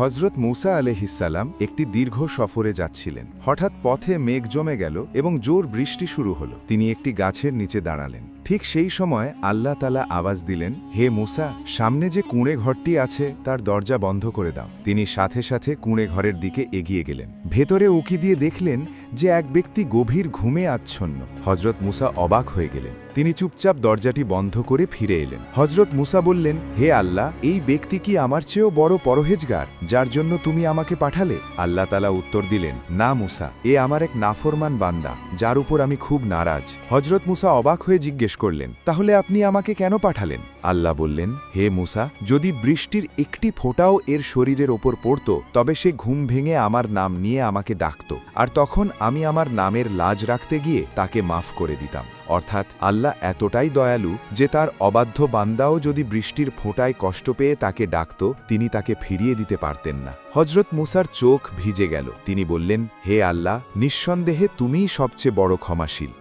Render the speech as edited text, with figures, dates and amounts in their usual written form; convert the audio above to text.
হজরত মুসা আলাইহিসসালাম একটি দীর্ঘ সফরে যাচ্ছিলেন। হঠাৎ পথে মেঘ জমে গেল এবং জোর বৃষ্টি শুরু হলো। তিনি একটি গাছের নিচে দাঁড়ালেন। ঠিক সেই সময় আল্লাহ তাআলা আওয়াজ দিলেন, হে মুসা, সামনে যে কুঁড়ে ঘরটি আছে তার দরজা বন্ধ করে দাও। তিনি সাথে সাথে কুঁড়ে ঘরের দিকে এগিয়ে গেলেন। ভেতরে উঁকি দিয়ে দেখলেন যে এক ব্যক্তি গভীর ঘুমে আচ্ছন্ন। হজরত মুসা অবাক হয়ে গেলেন। তিনি চুপচাপ দরজাটি বন্ধ করে ফিরে এলেন। হজরত মুসা বললেন, হে আল্লাহ, এই ব্যক্তি কি আমার চেয়েও বড় পরহেজগার, যার জন্য তুমি আমাকে পাঠালে? আল্লাহ তাআলা উত্তর দিলেন, না মুসা, এ আমার এক নাফরমান বান্দা, যার উপর আমি খুব নারাজ। হজরত মুসা অবাক হয়ে জিজ্ঞেস করলেন, তাহলে আপনি আমাকে কেন পাঠালেন? আল্লাহ বললেন, হে মুসা, যদি বৃষ্টির একটি ফোঁটাও এর শরীরের ওপর পড়ত, তবে সে ঘুম ভেঙে আমার নাম নিয়ে আমাকে ডাকত, আর তখন আমি আমার নামের লাজ রাখতে গিয়ে তাকে মাফ করে দিতাম। অর্থাৎ আল্লাহ এতটাই দয়ালু যে তার অবাধ্য বান্দাও যদি বৃষ্টির ফোঁটায় কষ্ট পেয়ে তাকে ডাকত, তিনি তাকে ফিরিয়ে দিতে পারতেন না। হজরত মুসার চোখ ভিজে গেল। তিনি বললেন, হে আল্লাহ, নিঃসন্দেহে তুমিই সবচেয়ে বড় ক্ষমাশীল।